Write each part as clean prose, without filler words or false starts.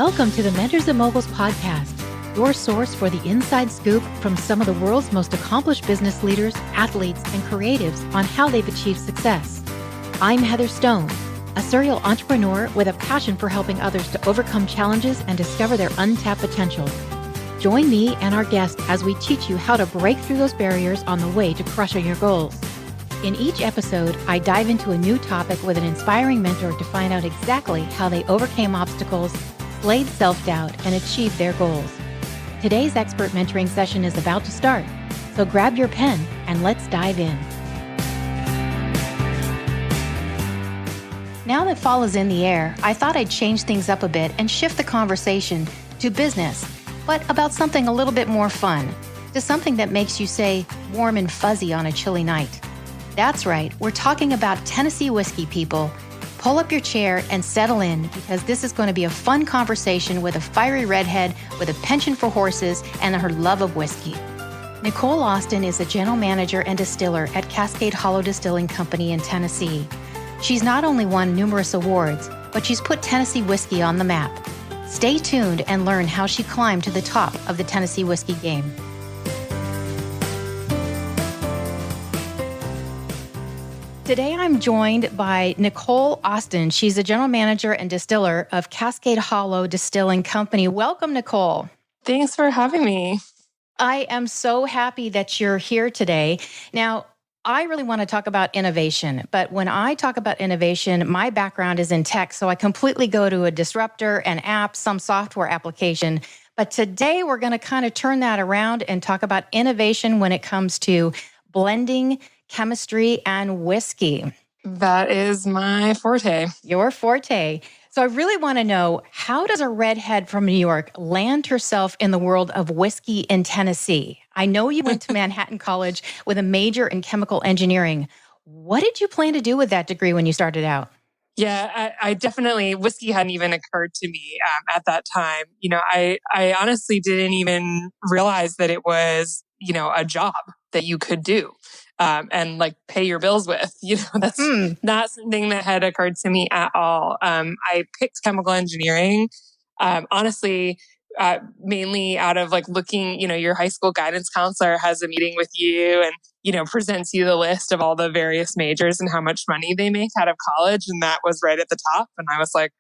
Welcome to the Mentors and Moguls podcast, your source for the inside scoop from some of the world's most accomplished business leaders, athletes, and creatives on how they've achieved success. I'm Heather Stone, a serial entrepreneur with a passion for helping others to overcome challenges and discover their untapped potential. Join me and our guests as we teach you how to break through those barriers on the way to crushing your goals. In each episode, I dive into a new topic with an inspiring mentor to find out exactly how they overcame obstacles, slayed self-doubt, and achieved their goals. Today's expert mentoring session is about to start, so grab your pen and let's dive in. Now that fall is in the air, I thought I'd change things up a bit and shift the conversation to business, but about something a little bit more fun, to something that makes you say warm and fuzzy on a chilly night. That's right, we're talking about Tennessee whiskey, people. Pull up your chair and settle in because this is going to be a fun conversation with a fiery redhead with a penchant for horses and her love of whiskey. Nicole Austin is a general manager and distiller at Cascade Hollow Distilling Company in Tennessee. She's not only won numerous awards, but she's put Tennessee whiskey on the map. Stay tuned and learn how she climbed to the top of the Tennessee whiskey game. Today, I'm joined by Nicole Austin. She's a general manager and distiller of Cascade Hollow Distilling Company. Welcome, Nicole. Thanks for having me. I am so happy that you're here today. Now, I really want to talk about innovation, but when I talk about innovation, my background is in tech, so I completely go to a disruptor, an app, some software application. But today, we're going to kind of turn that around and talk about innovation when it comes to blending chemistry and whiskey. That is my forte. Your forte. So I really want to know, how does a redhead from New York land herself in the world of whiskey in Tennessee? I know you went to Manhattan College with a major in chemical engineering. What did you plan to do with that degree when you started out? Yeah, I definitely, whiskey hadn't even occurred to me at that time. I honestly didn't even realize that it was, a job that you could do. And like pay your bills with, that's not something that had occurred to me at all. I picked chemical engineering, honestly, mainly out of like looking, your high school guidance counselor has a meeting with you and, presents you the list of all the various majors and how much money they make out of college. And that was right at the top. And I was like,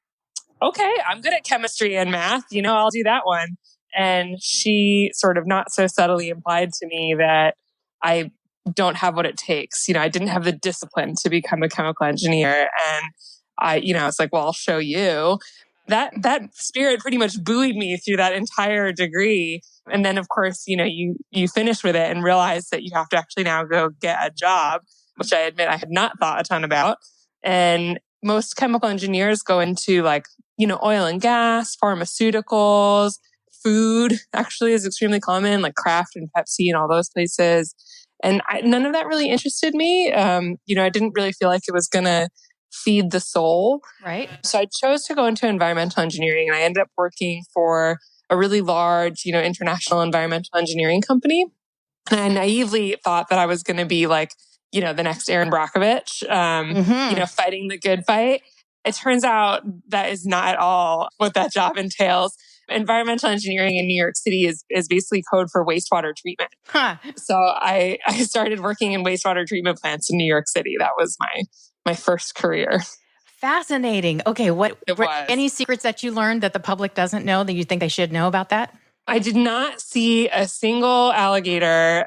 okay, I'm good at chemistry and math, I'll do that one. And she sort of not so subtly implied to me that I don't have what it takes. I didn't have the discipline to become a chemical engineer. And I was like, well, I'll show you. That spirit pretty much buoyed me through that entire degree. And then of course, you finish with it and realize that you have to actually now go get a job, which I admit I had not thought a ton about. And most chemical engineers go into like, oil and gas, pharmaceuticals, food actually is extremely common, like Kraft and Pepsi and all those places. And none of that really interested me. I didn't really feel like it was going to feed the soul. Right. So I chose to go into environmental engineering, and I ended up working for a really large, international environmental engineering company. And I naively thought that I was going to be like, the next Aaron Brockovich, fighting the good fight. It turns out that is not at all what that job entails. Environmental engineering in New York City is basically code for wastewater treatment. Huh. So I started working in wastewater treatment plants in New York City. That was my first career. Fascinating. Okay, any secrets that you learned that the public doesn't know that you think they should know about that? I did not see a single alligator.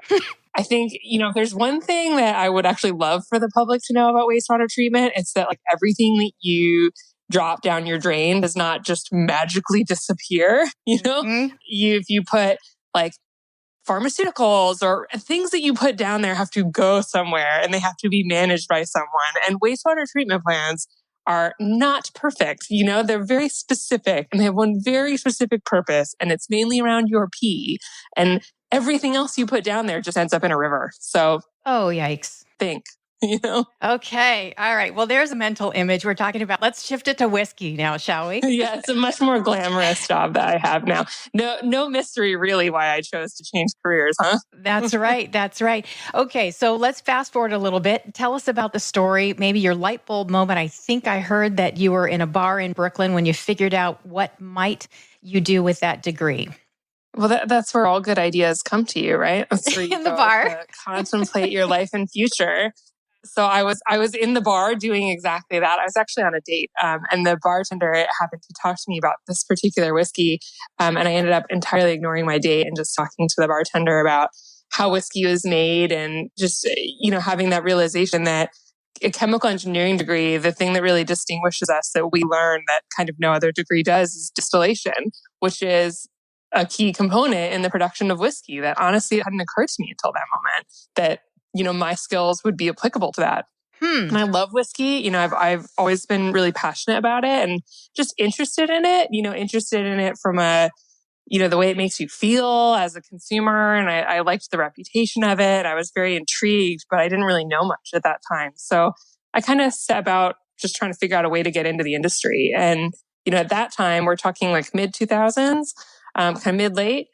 I think, if there's one thing that I would actually love for the public to know about wastewater treatment, it's that like everything that you drop down your drain does not just magically disappear. If you put like pharmaceuticals or things that you put down there have to go somewhere and they have to be managed by someone. And wastewater treatment plants are not perfect. They're very specific and they have one very specific purpose, and it's mainly around your pee. And everything else you put down there just ends up in a river. So, oh, yikes. Think. you know? Okay. All right. Well, there's a mental image we're talking about. Let's shift it to whiskey now, shall we? Yeah, it's a much more glamorous job that I have now. No mystery really why I chose to change careers, huh? That's right. That's right. Okay. So let's fast forward a little bit. Tell us about the story, maybe your light bulb moment. I think I heard that you were in a bar in Brooklyn when you figured out what might you do with that degree. Well, that's where all good ideas come to you, right? That's where you In the go bar. to contemplate your life and future. So I was in the bar doing exactly that. I was actually on a date, and the bartender happened to talk to me about this particular whiskey, and I ended up entirely ignoring my date and just talking to the bartender about how whiskey was made, and just having that realization that a chemical engineering degree, the thing that really distinguishes us that we learn that kind of no other degree does is distillation, which is a key component in the production of whiskey that honestly hadn't occurred to me until that moment that, my skills would be applicable to that. And I love whiskey. I've always been really passionate about it and just interested in it, interested in it from the way it makes you feel as a consumer. And I liked the reputation of it. I was very intrigued, but I didn't really know much at that time. So I kind of set about just trying to figure out a way to get into the industry. And, at that time, we're talking like mid 2000s, kind of mid late.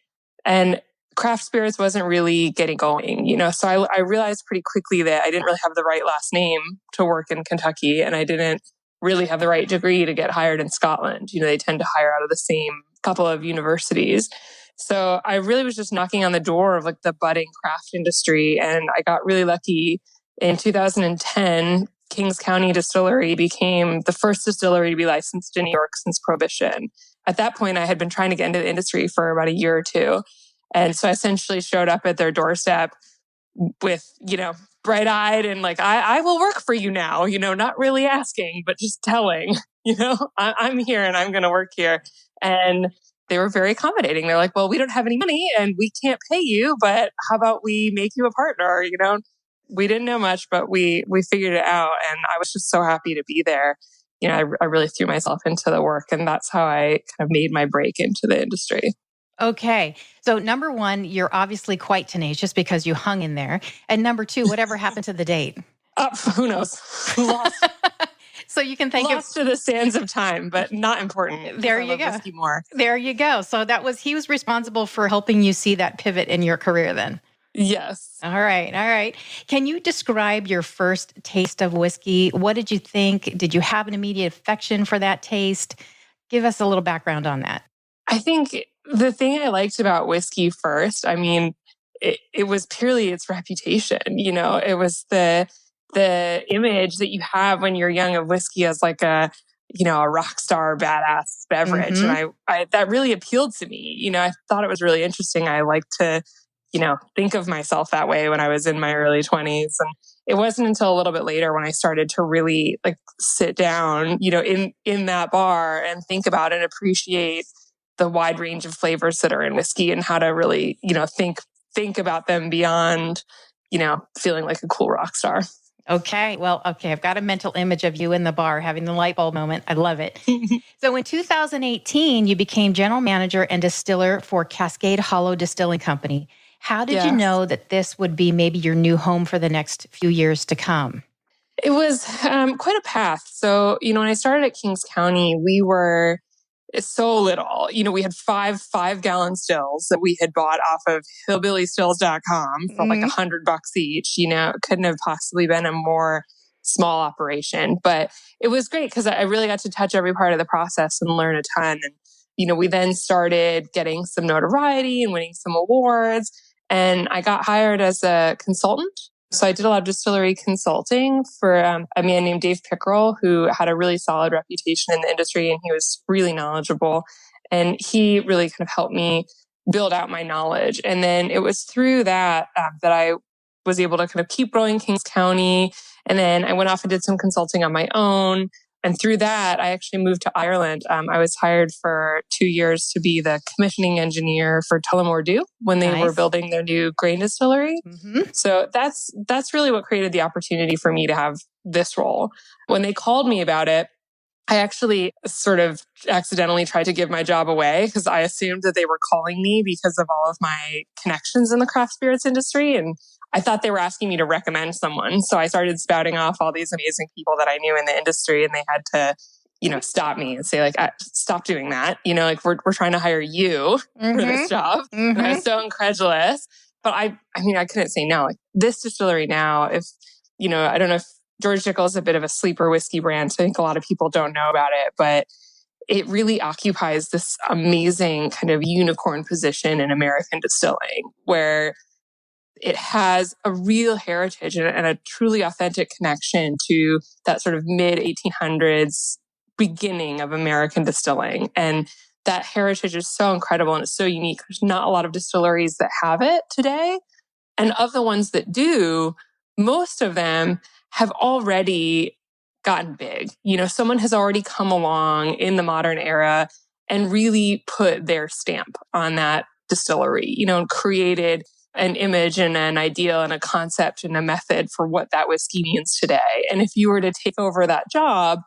And craft spirits wasn't really getting going, so I realized pretty quickly that I didn't really have the right last name to work in Kentucky. And I didn't really have the right degree to get hired in Scotland. They tend to hire out of the same couple of universities. So I really was just knocking on the door of like the budding craft industry. And I got really lucky. In 2010, Kings County Distillery became the first distillery to be licensed in New York since Prohibition. At that point, I had been trying to get into the industry for about a year or two. And so I essentially showed up at their doorstep with, bright eyed and like, I will work for you now, not really asking, but just telling, I'm here and I'm going to work here. And they were very accommodating. They're like, well, we don't have any money and we can't pay you, but how about we make you a partner? We didn't know much, but we figured it out. And I was just so happy to be there. I really threw myself into the work, and that's how I kind of made my break into the industry. Okay. So number one, you're obviously quite tenacious because you hung in there. And number two, whatever happened to the date? Who knows? Lost. So you can think Lost to the sands of time, but not important. There you go. Whiskey more. There you go. So he was responsible for helping you see that pivot in your career then. Yes. All right. All right. Can you describe your first taste of whiskey? What did you think? Did you have an immediate affection for that taste? Give us a little background on that. I think the thing I liked about whiskey first, it was purely its reputation. It was the image that you have when you're young of whiskey as like a rock star badass beverage. Mm-hmm. And I that really appealed to me. I thought it was really interesting. I like to, think of myself that way when I was in my early 20s. And it wasn't until a little bit later when I started to really like sit down, in that bar and think about and appreciate the wide range of flavors that are in whiskey and how to really, think about them beyond, feeling like a cool rock star. Okay. Well, okay. I've got a mental image of you in the bar having the light bulb moment. I love it. So in 2018, you became general manager and distiller for Cascade Hollow Distilling Company. How did you know that this would be maybe your new home for the next few years to come? It was quite a path. So, when I started at Kings County, we were so little. We had five-gallon stills that we had bought off of hillbillystills.com for like $100 each. It couldn't have possibly been a more small operation, but it was great because I really got to touch every part of the process and learn a ton. And, we then started getting some notoriety and winning some awards. And I got hired as a consultant. So I did a lot of distillery consulting for a man named Dave Pickerel, who had a really solid reputation in the industry, and he was really knowledgeable. And he really kind of helped me build out my knowledge. And then it was through that that I was able to kind of keep growing Kings County. And then I went off and did some consulting on my own. And through that, I actually moved to Ireland. I was hired for 2 years to be the commissioning engineer for Tullamore Dew when they were building their new grain distillery. Mm-hmm. So that's really what created the opportunity for me to have this role. When they called me about it, I actually sort of accidentally tried to give my job away because I assumed that they were calling me because of all of my connections in the craft spirits industry. And I thought they were asking me to recommend someone. So I started spouting off all these amazing people that I knew in the industry, and they had to, stop me and say, like, stop doing that. Like we're trying to hire you for this job. And I was so incredulous. But I couldn't say no. Like this distillery now, if, I don't know if George Dickel is a bit of a sleeper whiskey brand, so I think a lot of people don't know about it, but it really occupies this amazing kind of unicorn position in American distilling, where it has a real heritage and a truly authentic connection to that sort of mid 1800s beginning of American distilling. And that heritage is so incredible and it's so unique. There's not a lot of distilleries that have it today. And of the ones that do, most of them have already gotten big. Someone has already come along in the modern era and really put their stamp on that distillery, and created an image and an ideal and a concept and a method for what that whiskey means today. And if you were to take over that job,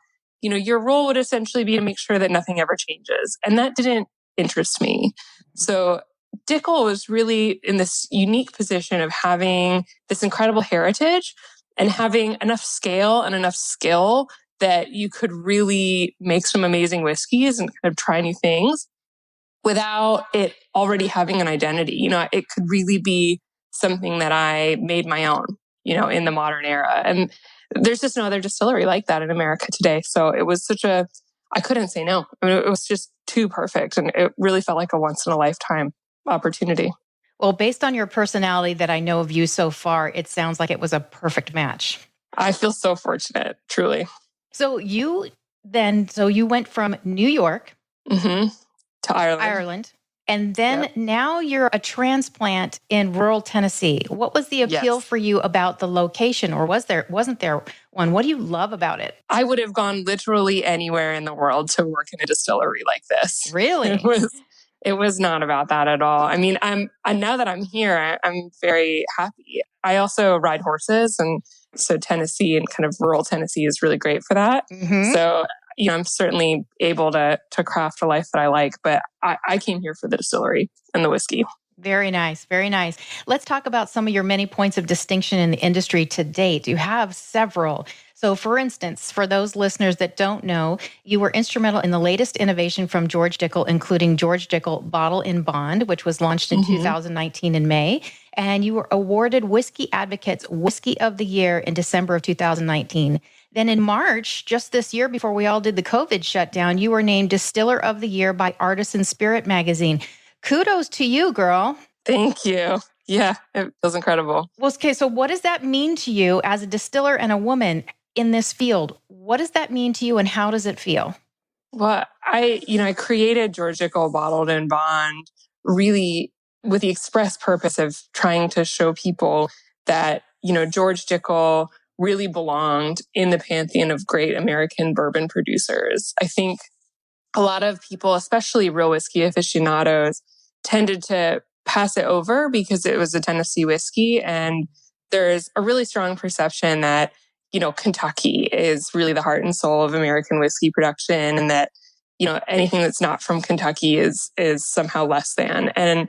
your role would essentially be to make sure that nothing ever changes. And that didn't interest me. So Dickel was really in this unique position of having this incredible heritage and having enough scale and enough skill that you could really make some amazing whiskeys and kind of try new things without it already having an identity. It could really be something that I made my own, in the modern era. And there's just no other distillery like that in America today. So it was I couldn't say no. It was just too perfect. And it really felt like a once in a lifetime opportunity. Well, based on your personality that I know of you so far, it sounds like it was a perfect match. I feel so fortunate, truly. So you went from New York to Ireland. And then now you're a transplant in rural Tennessee. What was the appeal for you about the location, or wasn't there one? What do you love about it? I would have gone literally anywhere in the world to work in a distillery like this. Really? It was not about that at all. I mean, now that I'm here, I'm very happy. I also ride horses, and so Tennessee and kind of rural Tennessee is really great for that. So, I'm certainly able to craft a life that I like, but I came here for the distillery and the whiskey. Very nice. Very nice. Let's talk about some of your many points of distinction in the industry to date. You have several. So for instance, for those listeners that don't know, you were instrumental in the latest innovation from George Dickel, including George Dickel Bottle in Bond, which was launched in 2019 in May. And you were awarded Whiskey Advocate's Whiskey of the Year in December of 2019. Then in March, just this year before we all did the COVID shutdown, you were named Distiller of the Year by Artisan Spirit magazine. Kudos to you, girl. Thank you. Yeah, it was incredible. Well, okay, so what does that mean to you as a distiller and a woman in this field? What does that mean to you and how does it feel? Well, I created George Dickel Bottled in Bond really with the express purpose of trying to show people that, George Dickel really belonged in the pantheon of great American bourbon producers. I think a lot of people, especially real whiskey aficionados, tended to pass it over because it was a Tennessee whiskey. And there's a really strong perception that, Kentucky is really the heart and soul of American whiskey production, and that, anything that's not from Kentucky is somehow less than. And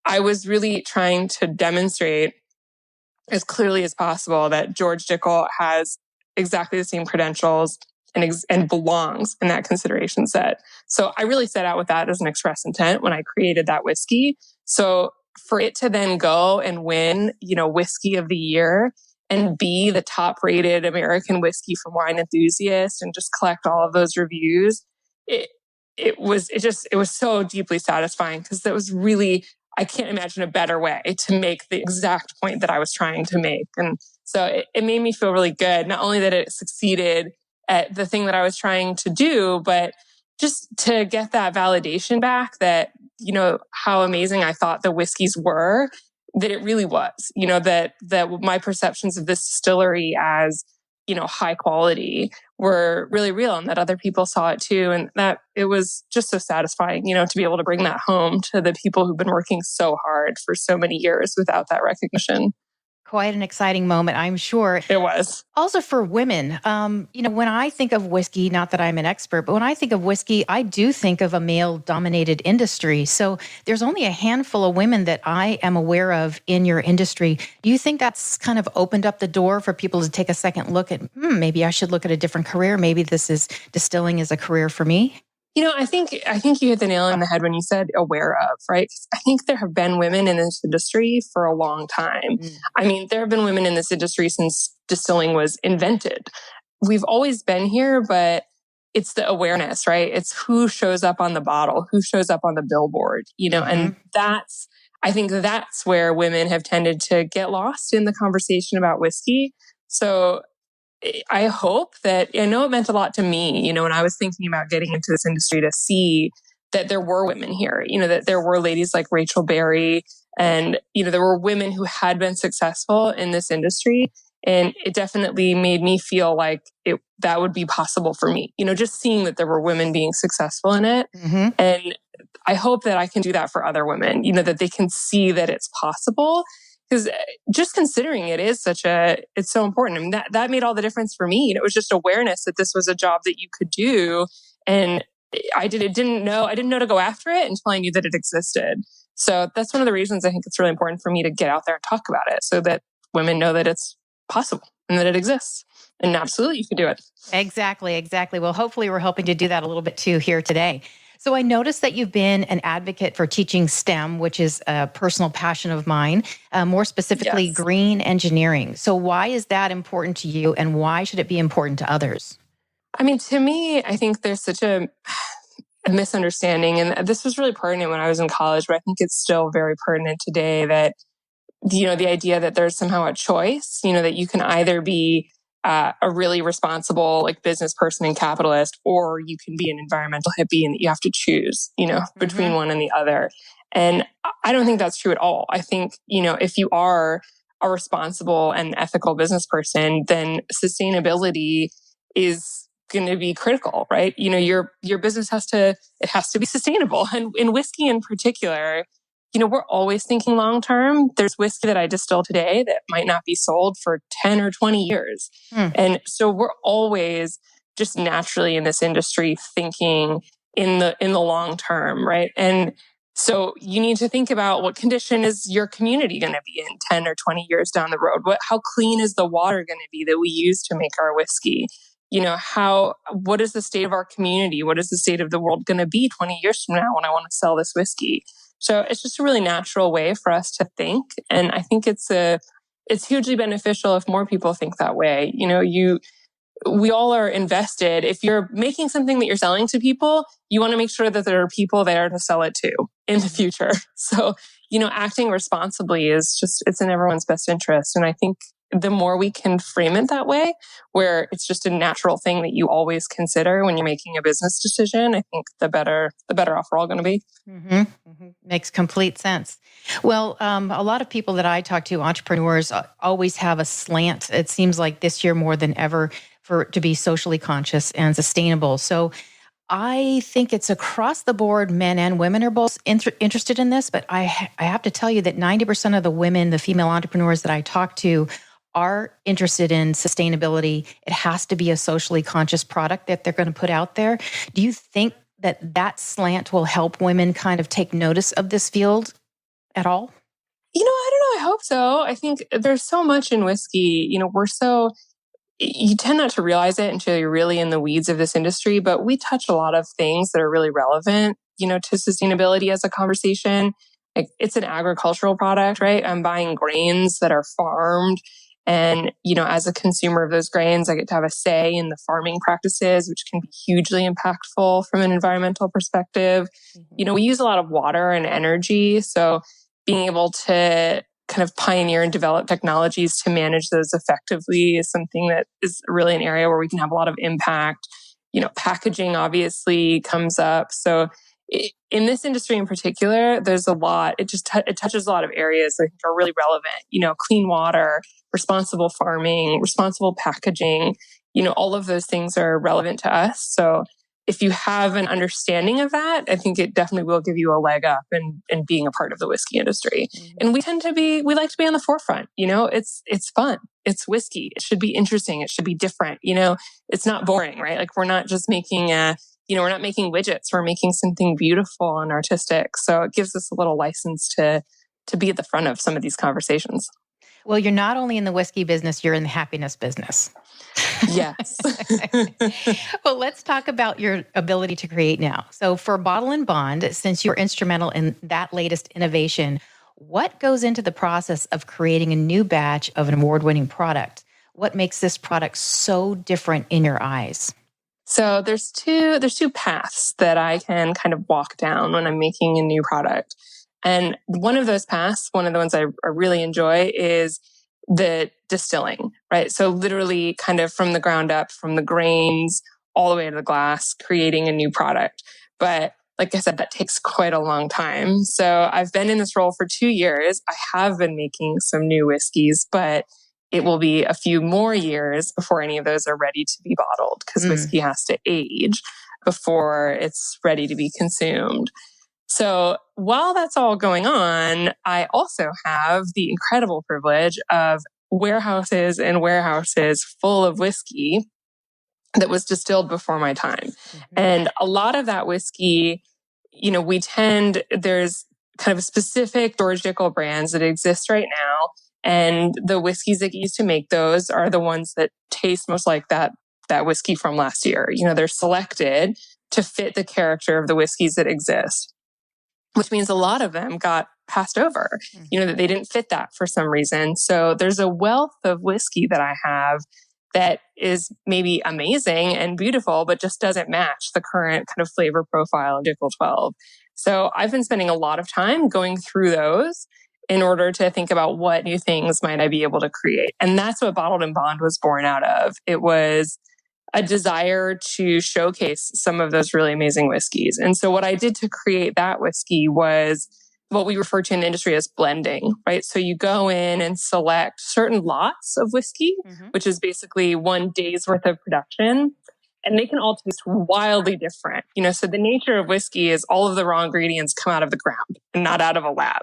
I was really trying to demonstrate as clearly as possible that George Dickel has exactly the same credentials and belongs in that consideration set. So I really set out with that as an express intent when I created that whiskey. So for it to then go and win, Whiskey of the Year and be the top rated American whiskey from Wine Enthusiast and just collect all of those reviews, it was so deeply satisfying because that was really, I can't imagine a better way to make the exact point that I was trying to make. And so it made me feel really good, not only that it succeeded at the thing that I was trying to do, but just to get that validation back that, how amazing I thought the whiskeys were, that it really was, that my perceptions of this distillery as, high quality were really real and that other people saw it too. And that it was just so satisfying, to be able to bring that home to the people who've been working so hard for so many years without that recognition. quite an exciting moment, I'm sure. It was. Also for women, when I think of whiskey, not that I'm an expert, but when I think of whiskey, I do think of a male dominated industry. So there's only a handful of women that I am aware of in your industry. Do you think that's kind of opened up the door for people to take a second look at, maybe I should look at a different career? Maybe distilling is a career for me? I think you hit the nail on the head when you said aware of, right? 'Cause I think there have been women in this industry for a long time. I mean, there have been women in this industry since distilling was invented. We've always been here, but it's the awareness, right? It's who shows up on the bottle, who shows up on the billboard, and I think that's where women have tended to get lost in the conversation about whiskey. So I hope that, I know it meant a lot to me, when I was thinking about getting into this industry, to see that there were women here, that there were ladies like Rachel Berry, and, there were women who had been successful in this industry. And it definitely made me feel like that would be possible for me, just seeing that there were women being successful in it. And I hope that I can do that for other women, that they can see that it's possible. Because just considering it's so important. I mean, that made all the difference for me. It was just awareness that this was a job that you could do. And I didn't know to go after it until I knew that it existed. So that's one of the reasons I think it's really important for me to get out there and talk about it, so that women know that it's possible and that it exists. And absolutely, you can do it. Exactly. Well, hopefully we're hoping to do that a little bit too here today. So I noticed that you've been an advocate for teaching STEM, which is a personal passion of mine, more specifically green engineering. So why is that important to you, and why should it be important to others? I mean, to me, I think there's such a misunderstanding, and this was really pertinent when I was in college, but I think it's still very pertinent today, that, the idea that there's somehow a choice, that you can either be a really responsible business person and capitalist, or you can be an environmental hippie, and that you have to choose, between one and the other. And I don't think that's true at all. I think, if you are a responsible and ethical business person, then sustainability is going to be critical, right? Your business has to be sustainable. And in whiskey in particular, we're always thinking long term. There's whiskey that I distill today that might not be sold for 10 or 20 years. And so we're always just naturally in this industry thinking in the long term, right? And so you need to think about, what condition is your community going to be in 10 or 20 years down the road? How clean is the water going to be that we use to make our whiskey? What is the state of our community? What is the state of the world going to be 20 years from now when I want to sell this whiskey? So it's just a really natural way for us to think. And I think it's hugely beneficial if more people think that way. We all are invested. If you're making something that you're selling to people, you want to make sure that there are people there to sell it to in the future. So, acting responsibly it's in everyone's best interest. And I think the more we can frame it that way, where it's just a natural thing that you always consider when you're making a business decision, I think the better off we're all going to be. Makes complete sense. Well, a lot of people that I talk to, entrepreneurs, always have a slant. It seems like this year more than ever, to be socially conscious and sustainable. So I think it's across the board, men and women are both interested in this, but I have to tell you that 90% of the women, the female entrepreneurs that I talk to, are interested in sustainability. It has to be a socially conscious product that they're going to put out there. Do you think that slant will help women kind of take notice of this field at all? I don't know. I hope so. I think there's so much in whiskey. You tend not to realize it until you're really in the weeds of this industry, but we touch a lot of things that are really relevant, to sustainability as a conversation. It's an agricultural product, right? I'm buying grains that are farmed. And, as a consumer of those grains, I get to have a say in the farming practices, which can be hugely impactful from an environmental perspective. We use a lot of water and energy. So being able to kind of pioneer and develop technologies to manage those effectively is something that is really an area where we can have a lot of impact. Packaging obviously comes up. So in this industry in particular, there's a lot. It just it touches a lot of areas that I think are really relevant. Clean water, responsible farming, responsible packaging. All of those things are relevant to us. So if you have an understanding of that, I think it definitely will give you a leg up in being a part of the whiskey industry. Mm-hmm. And we like to be on the forefront. It's fun. It's whiskey. It should be interesting. It should be different. It's not boring, right? Like we're not just making we're not making widgets. We're making something beautiful and artistic. So it gives us a little license to be at the front of some of these conversations. Well, you're not only in the whiskey business, you're in the happiness business. Yes. Well, let's talk about your ability to create now. So for Bottle and Bond, since you're instrumental in that latest innovation, what goes into the process of creating a new batch of an award-winning product? What makes this product so different in your eyes? So there's two paths that I can kind of walk down when I'm making a new product. And one of those paths, one of the ones I really enjoy is the distilling, right? So literally kind of from the ground up, from the grains all the way to the glass, creating a new product. But like I said, that takes quite a long time. So I've been in this role for 2 years. I have been making some new whiskeys, but it will be a few more years before any of those are ready to be bottled because whiskey has to age before it's ready to be consumed. So while that's all going on, I also have the incredible privilege of warehouses and warehouses full of whiskey that was distilled before my time. Mm-hmm. And a lot of that whiskey, there's kind of specific George Dickel brands that exist right now. And the whiskeys that used to make those are the ones that taste most like that whiskey from last year. They're selected to fit the character of the whiskeys that exist, which means a lot of them got passed over, that they didn't fit that for some reason. So there's a wealth of whiskey that I have that is maybe amazing and beautiful, but just doesn't match the current kind of flavor profile of Dickel 12. So I've been spending a lot of time going through those in order to think about what new things might I be able to create. And that's what Bottled and Bond was born out of. It was a desire to showcase some of those really amazing whiskeys. And so what I did to create that whiskey was what we refer to in the industry as blending, right? So you go in and select certain lots of whiskey, which is basically 1 day's worth of production. And they can all taste wildly different. So the nature of whiskey is all of the raw ingredients come out of the ground and not out of a lab.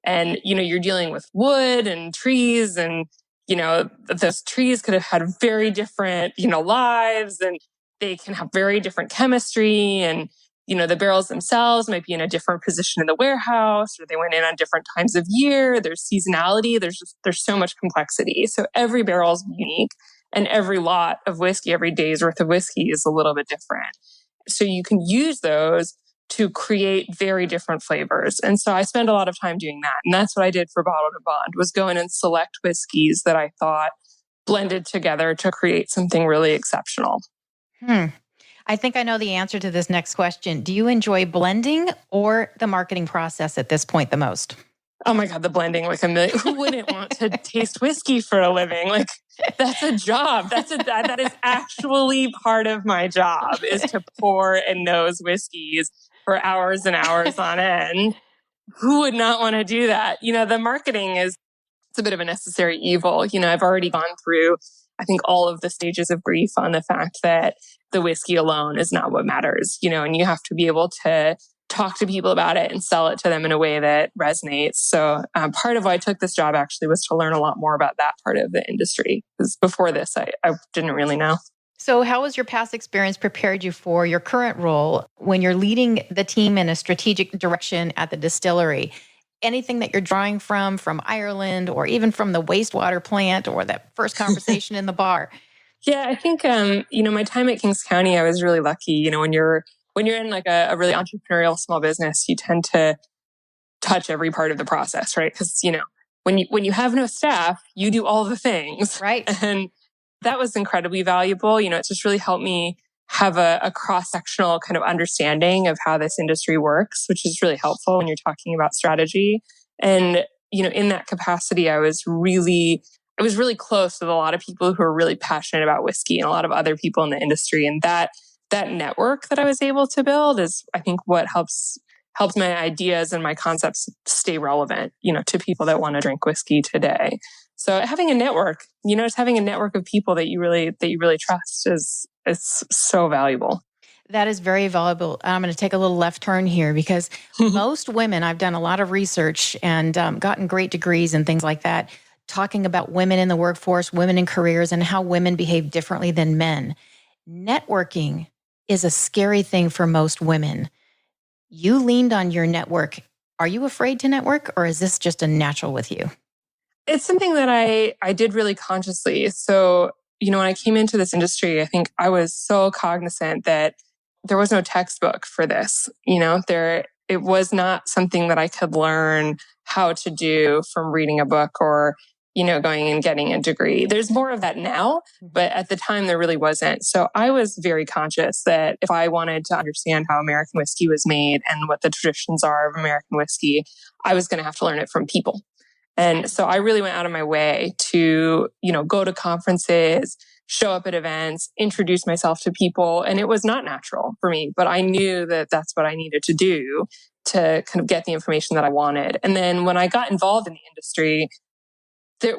And, you're dealing with wood and trees and those trees could have had very different, lives, and they can have very different chemistry. And, the barrels themselves might be in a different position in the warehouse, or they went in on different times of year. There's seasonality. There's so much complexity. So every barrel is unique, and every lot of whiskey, every day's worth of whiskey is a little bit different. So you can use those to create very different flavors. And so I spend a lot of time doing that. And that's what I did for Bottled and Bond, was go in and select whiskeys that I thought blended together to create something really exceptional. I think I know the answer to this next question. Do you enjoy blending or the marketing process at this point the most? Oh my God, the blending, like a million. Who wouldn't want to taste whiskey for a living? Like, that's a job. That is actually part of my job, is to pour and nose whiskeys for hours and hours on end. Who would not want to do that? The marketing it's a bit of a necessary evil. I've already gone through, I think, all of the stages of grief on the fact that the whiskey alone is not what matters, and you have to be able to talk to people about it and sell it to them in a way that resonates. So part of why I took this job actually was to learn a lot more about that part of the industry, because before this, I didn't really know. So how has your past experience prepared you for your current role when you're leading the team in a strategic direction at the distillery? Anything that you're drawing from Ireland, or even from the wastewater plant, or that first conversation in the bar? Yeah, I think, my time at Kings County, I was really lucky. When you're in like a really entrepreneurial small business, you tend to touch every part of the process, right? Because, when you have no staff, you do all the things. Right. And that was incredibly valuable. It just really helped me have a cross-sectional kind of understanding of how this industry works, which is really helpful when you're talking about strategy. And, in that capacity, I was really close with a lot of people who are really passionate about whiskey and a lot of other people in the industry. And that network that I was able to build is, I think, what helps my ideas and my concepts stay relevant, to people that want to drink whiskey today. So having a network, just having a network of people that you really trust is so valuable. That is very valuable. I'm going to take a little left turn here because most women, I've done a lot of research and gotten great degrees and things like that, talking about women in the workforce, women in careers, and how women behave differently than men. Networking is a scary thing for most women. You leaned on your network. Are you afraid to network, or is this just a natural with you? It's something that I did really consciously. So, when I came into this industry, I think I was so cognizant that there was no textbook for this. It was not something that I could learn how to do from reading a book or, going and getting a degree. There's more of that now, but at the time there really wasn't. So I was very conscious that if I wanted to understand how American whiskey was made and what the traditions are of American whiskey, I was going to have to learn it from people. And so I really went out of my way to, go to conferences, show up at events, introduce myself to people. And it was not natural for me, but I knew that that's what I needed to do to kind of get the information that I wanted. And then when I got involved in the industry,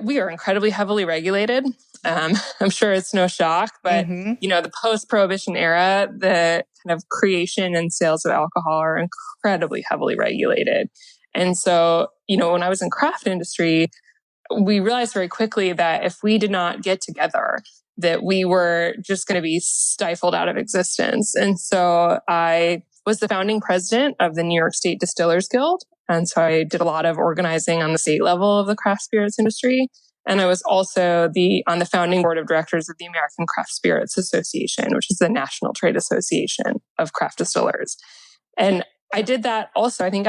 we are incredibly heavily regulated. I'm sure it's no shock, but the post-prohibition era, the kind of creation and sales of alcohol are incredibly heavily regulated. And so, when I was in craft industry, we realized very quickly that if we did not get together, that we were just going to be stifled out of existence. And so I was the founding president of the New York State Distillers Guild. And so I did a lot of organizing on the state level of the craft spirits industry. And I was also on the founding board of directors of the American Craft Spirits Association, which is the national trade association of craft distillers. And I did that also, I think,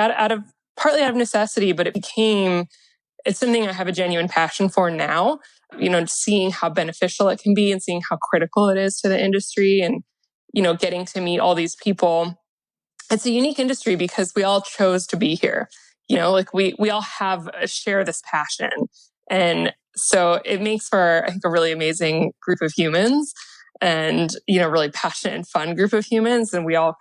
partly out of necessity, but it's something I have a genuine passion for now, seeing how beneficial it can be and seeing how critical it is to the industry and, getting to meet all these people. It's a unique industry because we all chose to be here. We all share this passion. And so it makes for, I think, a really amazing group of humans and, really passionate and fun group of humans. And we all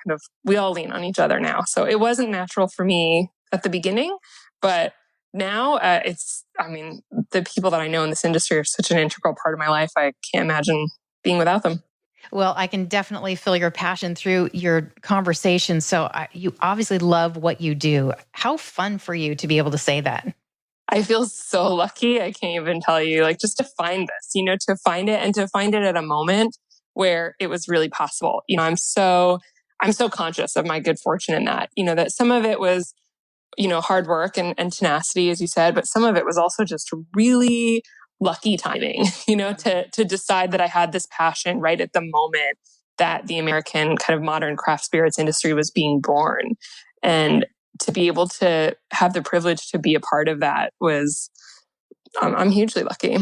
lean on each other now. So it wasn't natural for me at the beginning, but now the people that I know in this industry are such an integral part of my life. I can't imagine being without them. Well, I can definitely feel your passion through your conversation. So you obviously love what you do. How fun for you to be able to say that? I feel so lucky. I can't even tell you, just to find this, to find it and to find it at a moment where it was really possible. I'm so conscious of my good fortune in that, that some of it was, hard work and tenacity, as you said, but some of it was also just really lucky timing, to decide that I had this passion right at the moment that the American kind of modern craft spirits industry was being born. And to be able to have the privilege to be a part of that I'm hugely lucky.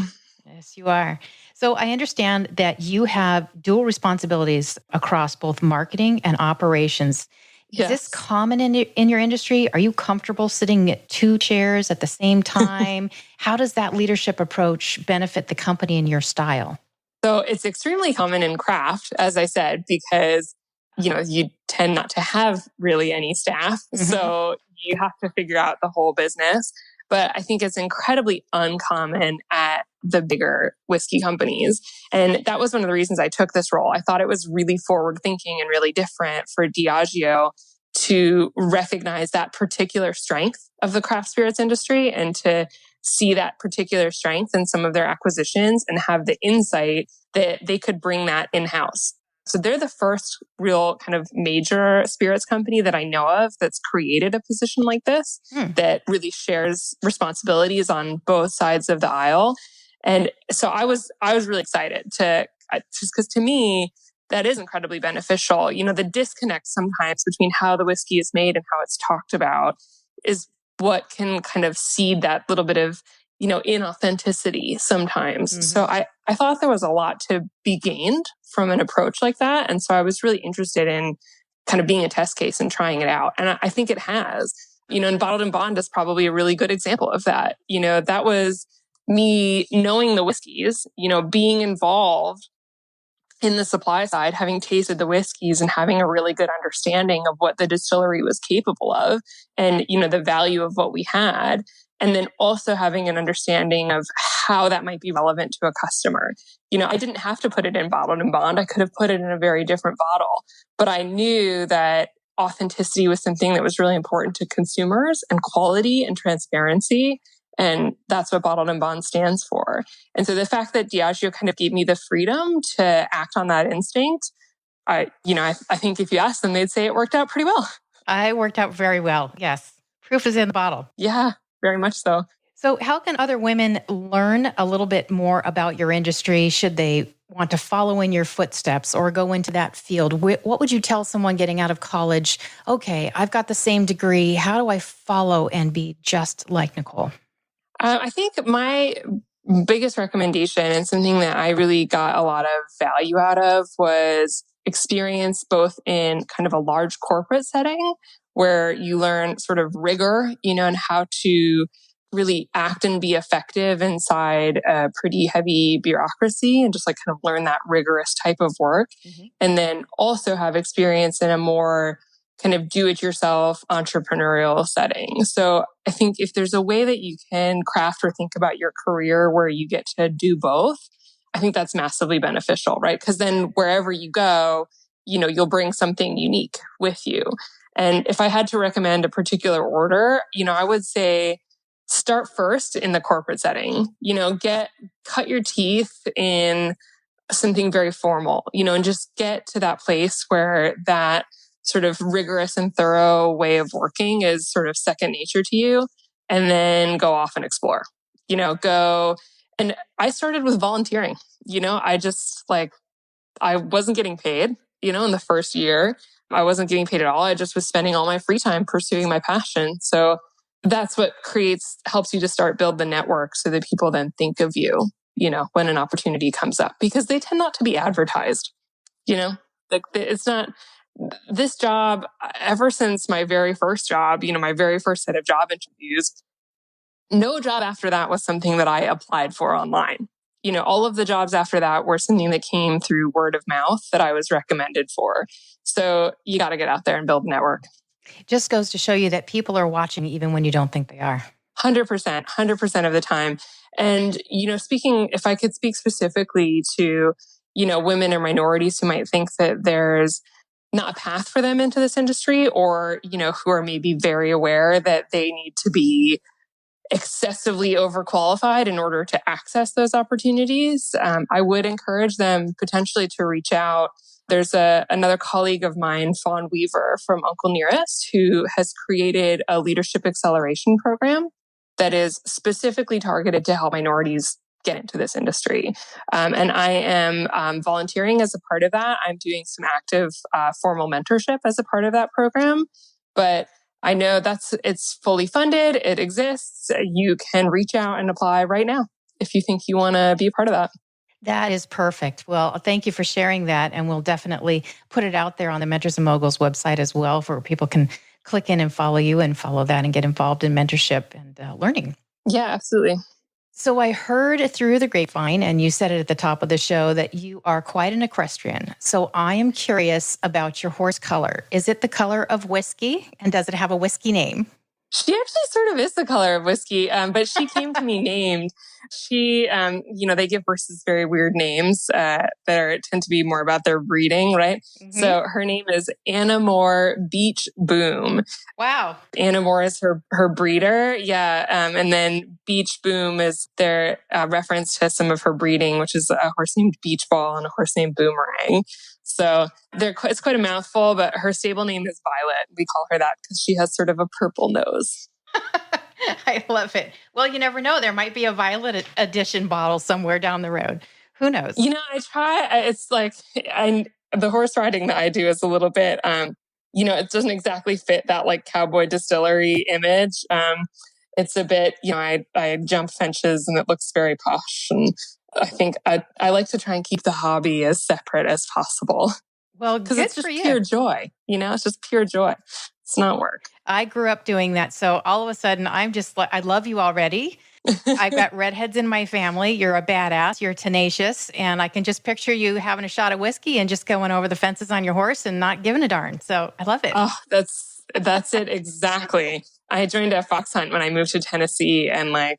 Yes, you are. So I understand that you have dual responsibilities across both marketing and operations. Is this common in your industry? Are you comfortable sitting at two chairs at the same time? How does that leadership approach benefit the company and your style? So it's extremely common in craft, as I said, because, you tend not to have really any staff. So you have to figure out the whole business. But I think it's incredibly uncommon at the bigger whiskey companies. And that was one of the reasons I took this role. I thought it was really forward thinking and really different for Diageo to recognize that particular strength of the craft spirits industry and to see that particular strength in some of their acquisitions and have the insight that they could bring that in-house. So they're the first real kind of major spirits company that I know of that's created a position like this that really shares responsibilities on both sides of the aisle. And so I was really excited just because to me, that is incredibly beneficial. The disconnect sometimes between how the whiskey is made and how it's talked about is what can kind of seed that little bit of, inauthenticity sometimes. So I thought there was a lot to be gained from an approach like that. And so I was really interested in kind of being a test case and trying it out. And I think it has, and Bottled and Bond is probably a really good example of that. That was me knowing the whiskeys, being involved in the supply side, having tasted the whiskeys and having a really good understanding of what the distillery was capable of and, the value of what we had. and then also having an understanding of how that might be relevant to a customer. I didn't have to put it in bottled and bond. I could have put it in a very different bottle, but I knew that authenticity was something that was really important to consumers, and quality and transparency. And that's what bottled and bond stands for. And so the fact that Diageo kind of gave me the freedom to act on that instinct, I think if you ask them, they'd say it worked out pretty well. I worked out very well. Yes. Proof is in the bottle. Yeah, very much so. So how can other women learn a little bit more about your industry? Should they want to follow in your footsteps or go into that field? What would you tell someone getting out of college? Okay, I've got the same degree. How do I follow and be just like Nicole? I think my biggest recommendation, and something that I really got a lot of value out of, was experience both in kind of a large corporate setting where you learn sort of rigor, and how to really act and be effective inside a pretty heavy bureaucracy, and just like kind of learn that rigorous type of work. Mm-hmm. And then also have experience in a more kind of do-it-yourself entrepreneurial setting. So I think if there's a way that you can craft or think about your career where you get to do both, I think that's massively beneficial, right? Because then wherever you go, you'll bring something unique with you. And if I had to recommend a particular order, I would say start first in the corporate setting. Cut your teeth in something very formal, and just get to that place where that sort of rigorous and thorough way of working is sort of second nature to you, and then go off and explore. And I started with volunteering. I wasn't getting paid, in the first year. I wasn't getting paid at all. I just was spending all my free time pursuing my passion. So that's what helps you to start build the network so that people then think of you, when an opportunity comes up, because they tend not to be advertised, it's not this job. Ever since my very first job, my very first set of job interviews, no job after that was something that I applied for online. All of the jobs after that were something that came through word of mouth that I was recommended for. So you got to get out there and build a network. Just goes to show you that people are watching even when you don't think they are. 100% of the time. And, if I could speak specifically to, women or minorities who might think that there's not a path for them into this industry, or, who are maybe very aware that they need to be excessively overqualified in order to access those opportunities, I would encourage them potentially to reach out. There's another colleague of mine, Fawn Weaver from Uncle Nearest, who has created a leadership acceleration program that is specifically targeted to help minorities get into this industry. And I am volunteering as a part of that. I'm doing some active formal mentorship as a part of that program. But I know it's fully funded. It exists. You can reach out and apply right now if you think you want to be a part of that. That is perfect. Well, thank you for sharing that. And we'll definitely put it out there on the Mentors and Moguls website as well, where people can click in and follow you and follow that and get involved in mentorship and learning. Yeah, absolutely. So I heard through the grapevine, and you said it at the top of the show, that you are quite an equestrian. So I am curious about your horse color. Is it the color of whiskey? And does it have a whiskey name? She actually sort of is the color of whiskey, but she came to me named. She, they give horses very weird names that tend to be more about their breeding, right? Mm-hmm. So her name is Anna Moore Beach Boom. Wow. Anna Moore is her breeder. Yeah. And then Beach Boom is their reference to some of her breeding, which is a horse named Beach Ball and a horse named Boomerang. So it's quite a mouthful, but her stable name is Violet. We call her that because she has sort of a purple nose. I love it. Well, you never know. There might be a Violet edition bottle somewhere down the road. Who knows? I try. It's like the horse riding that I do is a little bit, it doesn't exactly fit that like cowboy distillery image. It's a bit, I jump fences and it looks very posh. And I think I like to try and keep the hobby as separate as possible. Well, because it's just pure joy. It's just pure joy. It's not work. I grew up doing that. So all of a sudden, I'm just like, I love you already. I've got redheads in my family. You're a badass. You're tenacious. And I can just picture you having a shot of whiskey and just going over the fences on your horse and not giving a darn. So I love it. Oh, that's That's it. Exactly. I joined a fox hunt when I moved to Tennessee, and like,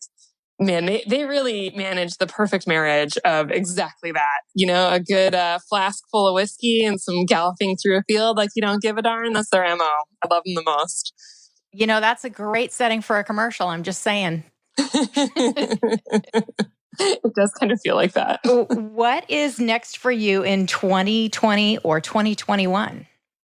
man, they really managed the perfect marriage of exactly that. A good flask full of whiskey and some galloping through a field like you don't give a darn. That's their MO. I love them the most. That's a great setting for a commercial. I'm just saying. It does kind of feel like that. What is next for you in 2020 or 2021?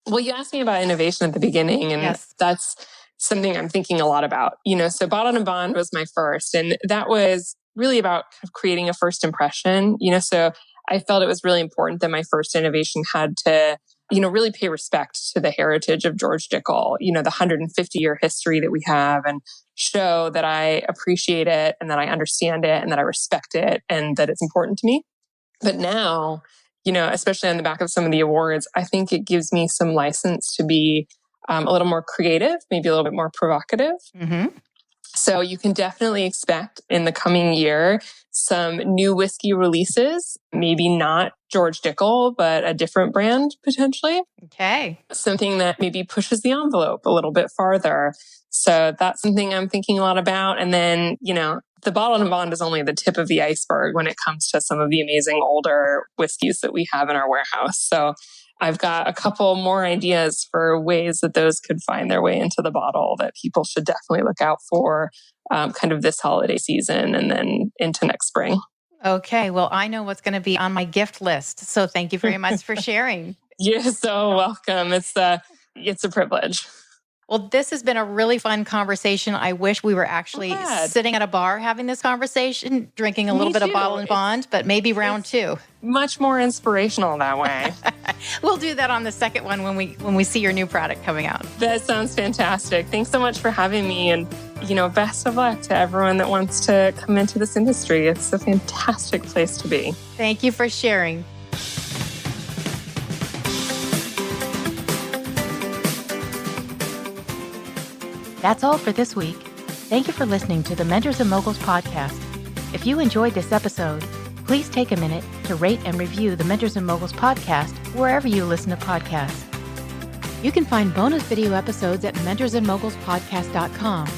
Well, you asked me about innovation at the beginning, and yes. That's something I'm thinking a lot about. So Bottled and Bond was my first, and that was really about kind of creating a first impression. So I felt it was really important that my first innovation had to, really pay respect to the heritage of George Dickel, the 150-year history that we have, and show that I appreciate it and that I understand it and that I respect it and that it's important to me. But now, especially on the back of some of the awards, I think it gives me some license to be a little more creative, maybe a little bit more provocative. Mm-hmm. So you can definitely expect in the coming year some new whiskey releases, maybe not George Dickel, but a different brand potentially. Okay. Something that maybe pushes the envelope a little bit farther. So that's something I'm thinking a lot about. And then, the Bottled and Bond is only the tip of the iceberg when it comes to some of the amazing older whiskeys that we have in our warehouse. So I've got a couple more ideas for ways that those could find their way into the bottle that people should definitely look out for kind of this holiday season and then into next spring. Okay. Well, I know what's going to be on my gift list. So thank you very much for sharing. You're so welcome. It's a privilege. Well, this has been a really fun conversation. I wish we were actually sitting at a bar having this conversation, drinking a little bit of Bottled and Bond, but maybe round two. Much more inspirational that way. We'll do that on the second one when we see your new product coming out. That sounds fantastic. Thanks so much for having me. And, best of luck to everyone that wants to come into this industry. It's a fantastic place to be. Thank you for sharing. That's all for this week. Thank you for listening to the Mentors and Moguls podcast. If you enjoyed this episode, please take a minute to rate and review the Mentors and Moguls podcast wherever you listen to podcasts. You can find bonus video episodes at mentorsandmogulspodcast.com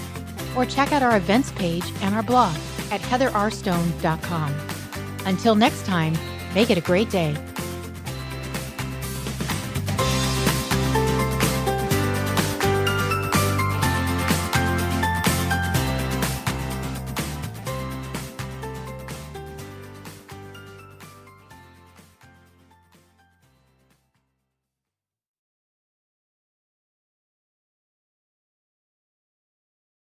or check out our events page and our blog at heatherrstone.com. Until next time, make it a great day.